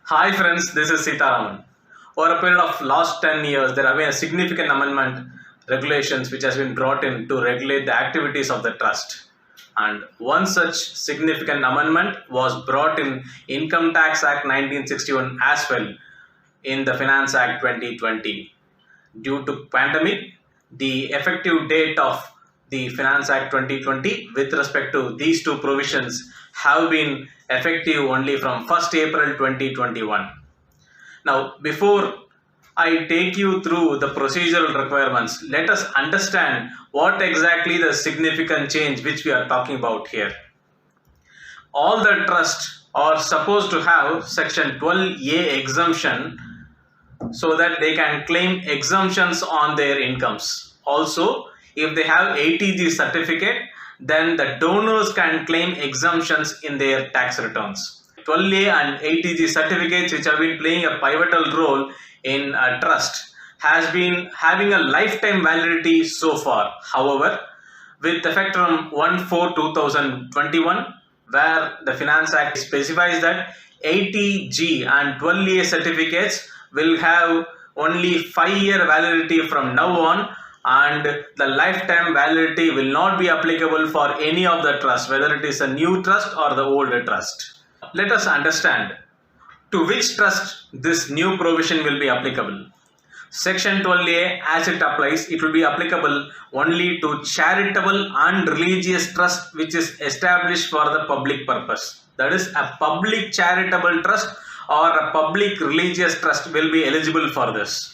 Hi friends, this is Sitaraman. Over a period of last 10 years, there have been a significant amendment regulations which has been brought in to regulate the activities of the trust. And one such significant amendment was brought in Income Tax Act 1961 as well in the Finance Act 2020. Due to pandemic, the effective date of the Finance Act 2020 with respect to these two provisions have been effective only from 1st April 2021. Now, before I take you through the procedural requirements, let us understand what exactly the significant change which we are talking about here. All the trusts are supposed to have section 12A exemption so that they can claim exemptions on their incomes. Also, if they have ATG certificate, then the donors can claim exemptions in their tax returns. 12A and ATG certificates, which have been playing a pivotal role in a trust, has been having a lifetime validity so far. However, with effect from 1/4/2021, where the Finance Act specifies that ATG and 12A certificates will have only 5-year validity from now on, and the lifetime validity will not be applicable for any of the trusts, whether it is a new trust or the old trust. Let us understand to which trust this new provision will be applicable. Section 12A, as it applies, it will be applicable only to charitable and religious trust which is established for the public purpose. That is, a public charitable trust or a public religious trust will be eligible for this.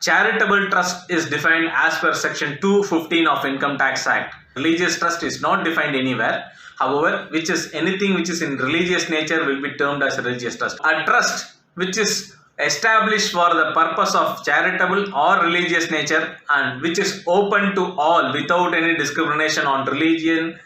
Charitable trust is defined as per section 215 of Income Tax Act. Religious trust is not defined anywhere. However, which is anything which is in religious nature will be termed as a religious trust. A trust which is established for the purpose of charitable or religious nature and which is open to all without any discrimination on religion,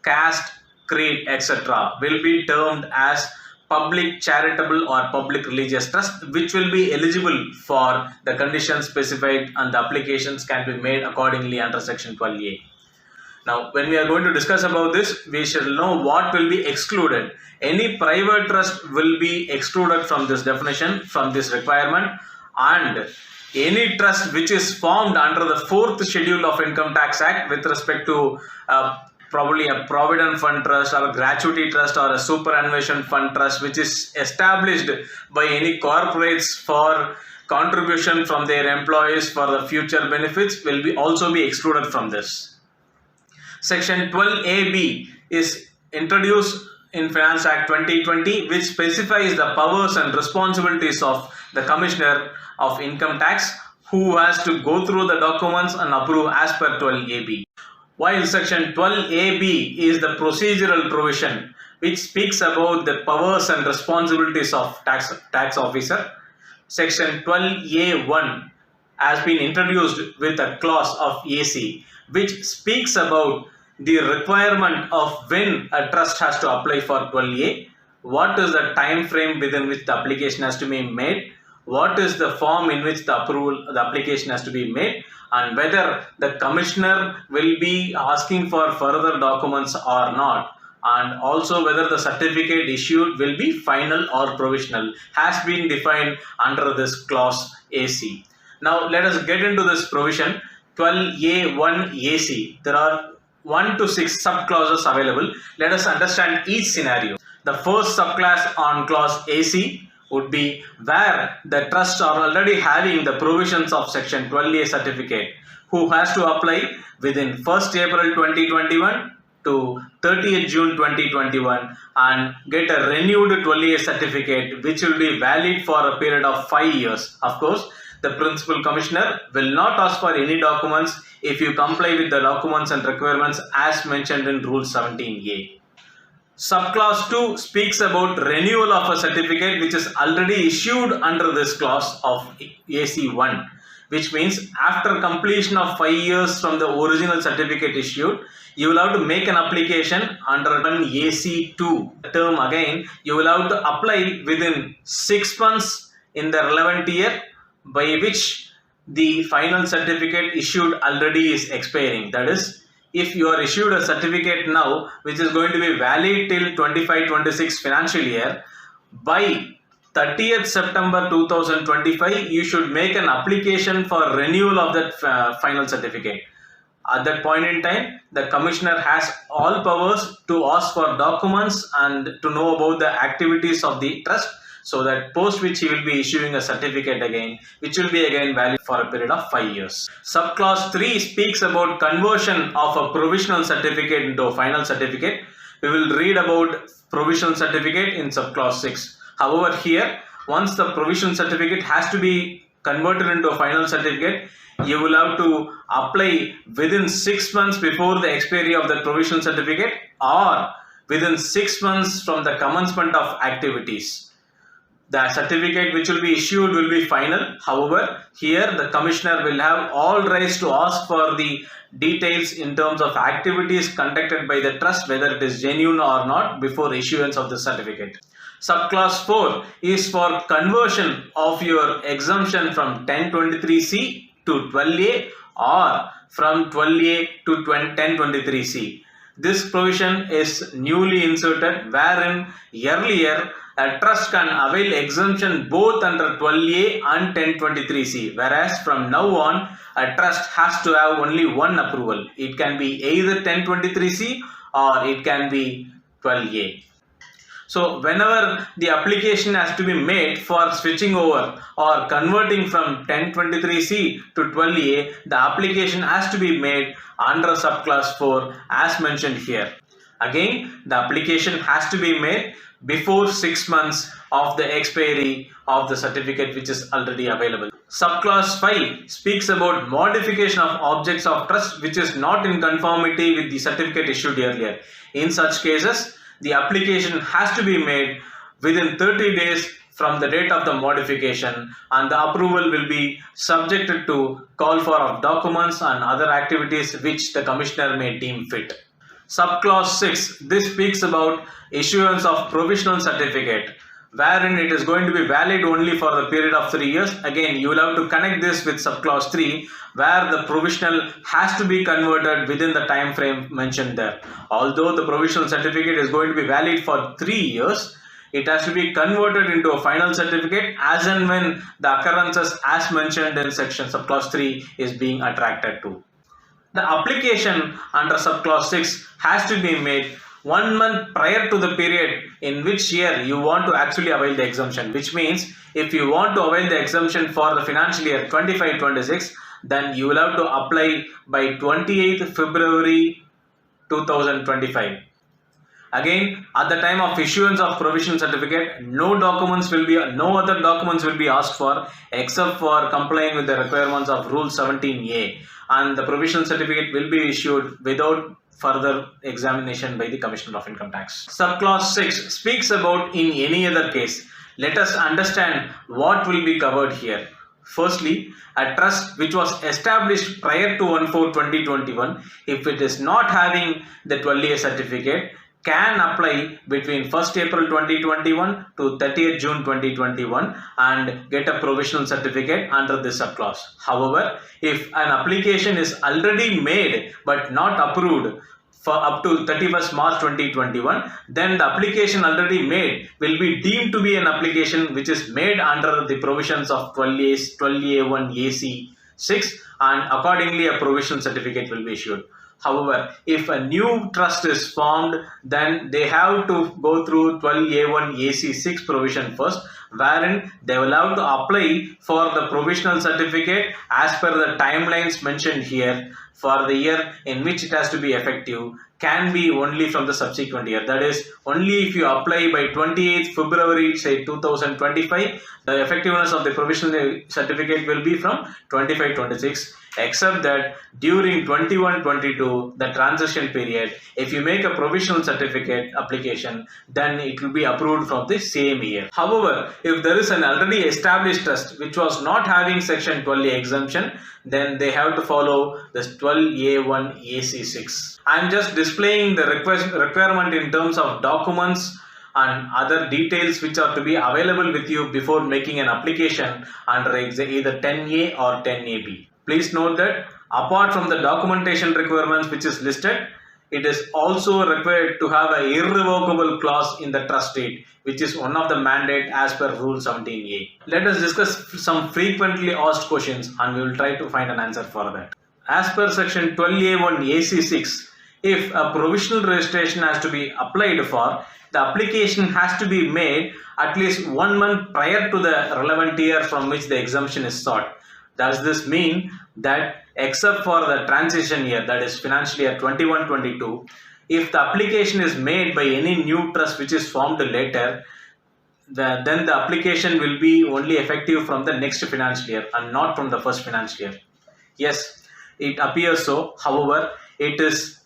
caste, creed, etc. will be termed as public charitable or public religious trust, which will be eligible for the conditions specified, and the applications can be made accordingly under section 12A. Now, when we are going to discuss about this, we should know what will be excluded. Any private trust will be excluded from this definition, from this requirement, and any trust which is formed under the 4th schedule of Income Tax Act with respect to probably a provident fund trust or a gratuity trust or a superannuation fund trust which is established by any corporates for contribution from their employees for the future benefits will be also be excluded from this. Section 12AB is introduced in Finance Act 2020, which specifies the powers and responsibilities of the Commissioner of Income Tax, who has to go through the documents and approve as per 12AB. While Section 12AB is the procedural provision which speaks about the powers and responsibilities of tax officer, Section 12A1 has been introduced with a clause of AC which speaks about the requirement of when a trust has to apply for 12A, what is the time frame within which the application has to be made, what is the form in which the application has to be made, and whether the commissioner will be asking for further documents or not, and also whether the certificate issued will be final or provisional has been defined under this clause AC. Now let us get into this provision 12A1 AC. There are 1 to 6 subclauses available. Let us understand each scenario. The first subclass on clause AC would be where the trusts are already having the provisions of section 12A certificate, who has to apply within 1st April 2021 to 30th June 2021 and get a renewed 12A certificate which will be valid for a period of 5 years. Of course, the Principal Commissioner will not ask for any documents if you comply with the documents and requirements as mentioned in Rule 17A. Subclause 2 speaks about renewal of a certificate which is already issued under this clause of AC1, which means after completion of 5 years from the original certificate issued, you will have to make an application under an AC2 term again. You will have to apply within 6 months in the relevant year by which the final certificate issued already is expiring. That is, if you are issued a certificate now which is going to be valid till 25-26 financial year, by 30th September 2025, you should make an application for renewal of that final certificate. At that point in time, the commissioner has all powers to ask for documents and to know about the activities of the trust, so that post which he will be issuing a certificate again, which will be again valid for a period of 5 years. Subclause 3 speaks about conversion of a provisional certificate into a final certificate. We will read about provisional certificate in subclause 6. However, here, once the provisional certificate has to be converted into a final certificate, you will have to apply within 6 months before the expiry of the provisional certificate or within 6 months from the commencement of activities. The certificate which will be issued will be final. However, here the commissioner will have all rights to ask for the details in terms of activities conducted by the trust, whether it is genuine or not, before issuance of the certificate. Subclause 4 is for conversion of your exemption from 1023C to 12A or from 12A to 1023C. This provision is newly inserted, wherein earlier a trust can avail exemption both under 12A and 1023C, whereas from now on a trust has to have only one approval. It can be either 1023C or it can be 12A. So whenever the application has to be made for switching over or converting from 1023C to 12A, the application has to be made under subclass 4 as mentioned here. Again, the application has to be made before 6 months of the expiry of the certificate which is already available. Subclass 5 speaks about modification of objects of trust which is not in conformity with the certificate issued earlier. In such cases, the application has to be made within 30 days from the date of the modification, and the approval will be subjected to call for of documents and other activities which the commissioner may deem fit. Subclause 6, this speaks about issuance of provisional certificate, wherein it is going to be valid only for the period of 3 years. Again, you will have to connect this with subclause 3, where the provisional has to be converted within the time frame mentioned there. Although the provisional certificate is going to be valid for 3 years, it has to be converted into a final certificate as and when the occurrences as mentioned in section subclause 3 is being attracted to. The application under subclause 6 has to be made 1 month prior to the period in which year you want to actually avail the exemption, which means if you want to avail the exemption for the financial year 25-26, then you will have to apply by 28th February 2025. Again, at the time of issuance of provisional certificate, no other documents will be asked for except for complying with the requirements of Rule 17A, and the provisional certificate will be issued without further examination by the Commissioner of Income Tax. Subclause 6 speaks about in any other case. Let us understand what will be covered here. Firstly, a trust which was established prior to 1/4/2021, if it is not having the 12A certificate, can apply between 1st April 2021 to 30th June 2021 and get a provisional certificate under this subclause. However, if an application is already made but not approved for up to 31st March 2021, then the application already made will be deemed to be an application which is made under the provisions of 12A1 AC 6, and accordingly a provisional certificate will be issued. However, if a new trust is formed, then they have to go through 12A1 AC 6 provision first, wherein they will have to apply for the provisional certificate as per the timelines mentioned here for the year in which it has to be effective, can be only from the subsequent year. That is, only if you apply by 28th February say 2025, the effectiveness of the provisional certificate will be from 25-26. Except that during 21-22, the transition period, if you make a provisional certificate application, then it will be approved from the same year. However, if there is an already established trust which was not having section 12A exemption, then they have to follow this 12A1 AC6. I am just displaying the requirement in terms of documents and other details which are to be available with you before making an application under either 10A or 10AB. Please note that apart from the documentation requirements which is listed, it is also required to have an irrevocable clause in the trust deed, which is one of the mandate as per Rule 17A. Let us discuss some frequently asked questions and we will try to find an answer for that. As per section 12A1 AC6, if a provisional registration has to be applied for, the application has to be made at least 1 month prior to the relevant year from which the exemption is sought. Does this mean that except for the transition year, that is financial year 21-22, if the application is made by any new trust which is formed later, then the application will be only effective from the next financial year and not from the first financial year? Yes, it appears so. However, it is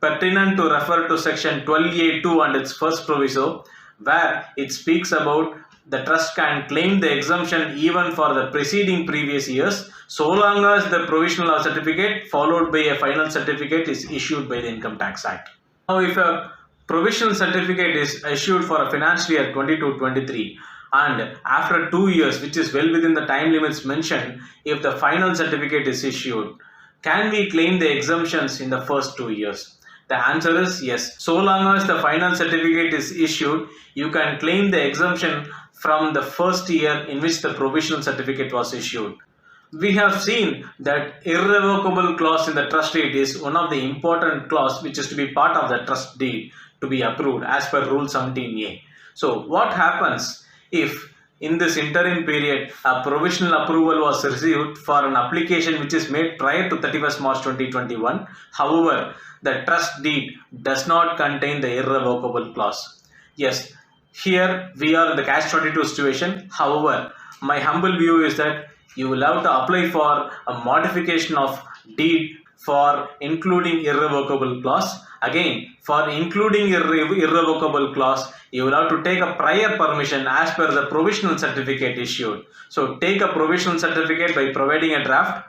pertinent to refer to section 12A2 and its first proviso, where it speaks about the trust can claim the exemption even for the preceding previous years, so long as the provisional certificate followed by a final certificate is issued by the Income Tax Act. Now, if a provisional certificate is issued for a financial year 22-23 and after 2 years, which is well within the time limits mentioned, if the final certificate is issued, can we claim the exemptions in the first 2 years? The answer is yes. So long as the final certificate is issued, you can claim the exemption from the first year in which the provisional certificate was issued. We have seen that irrevocable clause in the trust deed is one of the important clause which is to be part of the trust deed to be approved as per Rule 17A. So what happens if in this interim period a provisional approval was received for an application which is made prior to 31st March 2021? However, the trust deed does not contain the irrevocable clause. Yes, here we are in the catch-22 situation. However, my humble view is that you will have to apply for a modification of deed for including irrevocable clause. Again, for including irrevocable clause, you will have to take a prior permission as per the provisional certificate issued. So take a provisional certificate by providing a draft,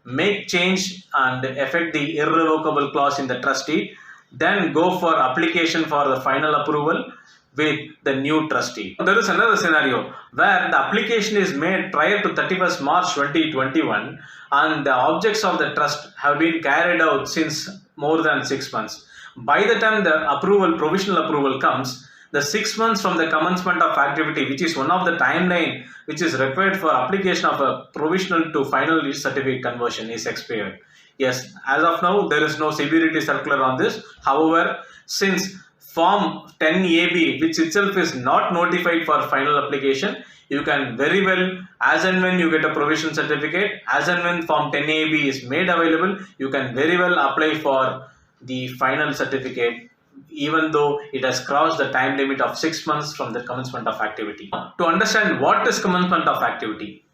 make change and effect the irrevocable clause in the trust deed, then go for application for the final approval with the new trustee. There is another scenario where the application is made prior to 31st March 2021 and the objects of the trust have been carried out since more than 6 months. By the time the provisional approval comes, the 6 months from the commencement of activity, which is one of the timeline which is required for application of a provisional to final certificate conversion, is expired. Yes, as of now, there is no severity circular on this. However, since Form 10AB, which itself is not notified for final application, you can very well, as and when you get a provisional certificate, as and when Form 10AB is made available, you can very well apply for the final certificate, even though it has crossed the time limit of 6 months from the commencement of activity. To understand what is commencement of activity,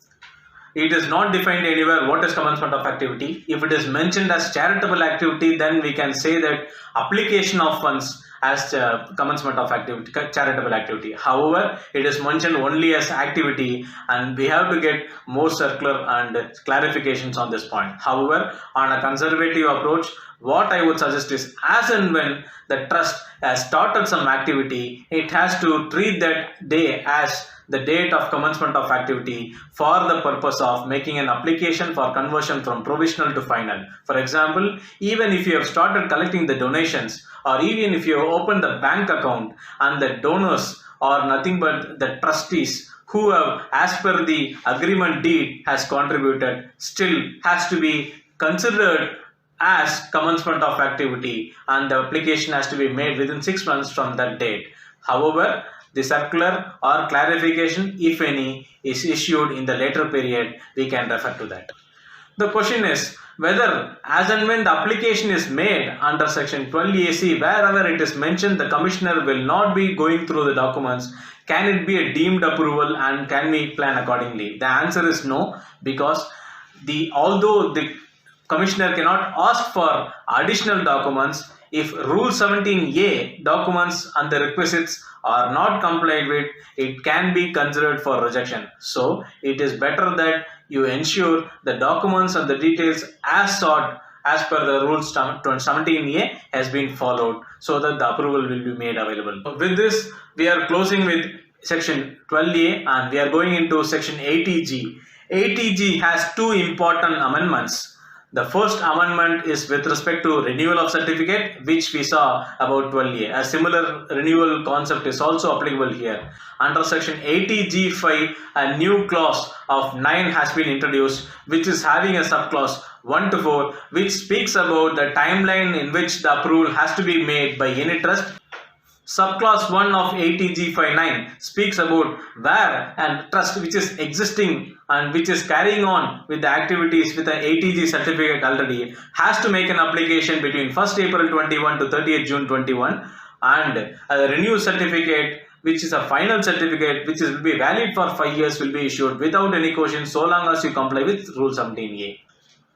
it is not defined anywhere what is commencement of activity. If it is mentioned as charitable activity, then we can say that application of funds as commencement of activity, charitable activity. However, it is mentioned only as activity and we have to get more circular and clarifications on this point. However, on a conservative approach, what I would suggest is as and when the trust has started some activity, it has to treat that day as the date of commencement of activity for the purpose of making an application for conversion from provisional to final. For example, even if you have started collecting the donations, or even if you have opened the bank account and the donors are nothing but the trustees who have, as per the agreement deed, has contributed, still has to be considered as commencement of activity and the application has to be made within 6 months from that date. However, the circular or clarification, if any, is issued in the later period, we can refer to that. The question is whether as and when the application is made under section 12 AC, wherever it is mentioned the commissioner will not be going through the documents, can it be a deemed approval and can we plan accordingly? The answer is no, because although the commissioner cannot ask for additional documents, if Rule 17A documents and the requisites are not complied with, it can be considered for rejection. So it is better that you ensure the documents and the details as sought as per the Rule 17A has been followed so that the approval will be made available. With this, we are closing with section 12A and we are going into section 80G. 80G has two important amendments. The first amendment is with respect to renewal of certificate, which we saw about 12A. A similar renewal concept is also applicable here. Under section 80G5, a new clause of 9 has been introduced, which is having a subclause 1 to 4, which speaks about the timeline in which the approval has to be made by any trust. Subclause 1 of 80G59 speaks about where a trust which is existing and which is carrying on with the activities with an 80G certificate already has to make an application between 1st April 21 to 30th June 21, and a renewed certificate, which is a final certificate which will be valid for 5 years, will be issued without any question so long as you comply with Rule 17A.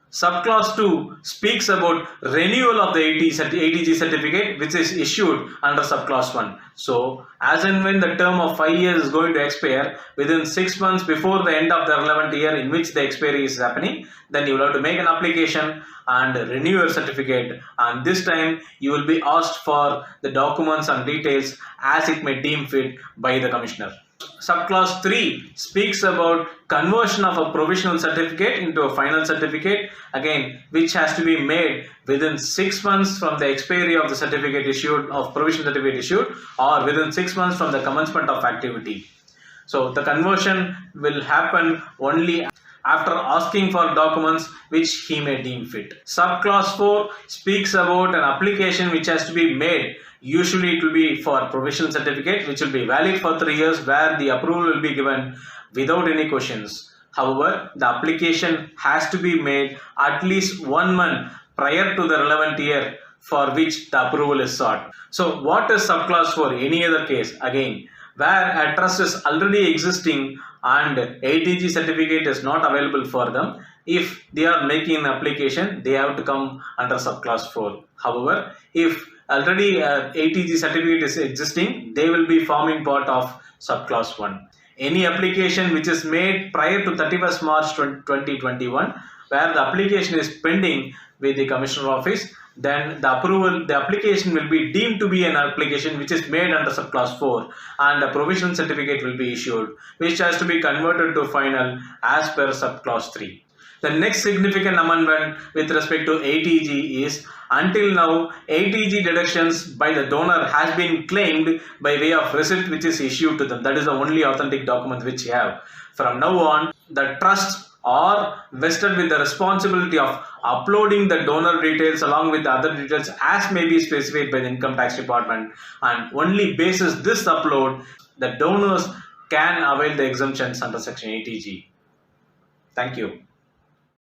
Subclause 2 speaks about renewal of the 80G certificate, which is issued under subclause 1. So, as and when the term of 5 years is going to expire, within 6 months before the end of the relevant year in which the expiry is happening, then you will have to make an application and renew your certificate, and this time you will be asked for the documents and details as it may deem fit by the Commissioner. Subclause 3 speaks about conversion of a provisional certificate into a final certificate, again which has to be made within 6 months from the expiry of the certificate issued, of provisional certificate issued, or within 6 months from the commencement of activity. So the conversion will happen only after asking for documents which he may deem fit. Subclause 4 speaks about an application which has to be made. Usually it will be for provisional certificate, which will be valid for 3 years, where the approval will be given without any questions. However, the application has to be made at least 1 month prior to the relevant year for which the approval is sought. So what is subclause 4? Any other case, again, where a trust is already existing and 80G certificate is not available for them, if they are making an application, they have to come under subclause 4. However, if already 80G certificate is existing, they will be forming part of subclause 1. Any application which is made prior to 31st March 2021, where the application is pending with the Commissioner Office, then the application will be deemed to be an application which is made under subclause 4, and a provisional certificate will be issued, which has to be converted to final as per subclause 3. The next significant amendment with respect to 80G is, until now 80G deductions by the donor has been claimed by way of receipt which is issued to them. That is the only authentic document which you have. From now on, the trusts are vested with the responsibility of uploading the donor details along with the other details as may be specified by the Income Tax Department, and only basis this upload, the donors can avail the exemptions under section 80G. Thank you.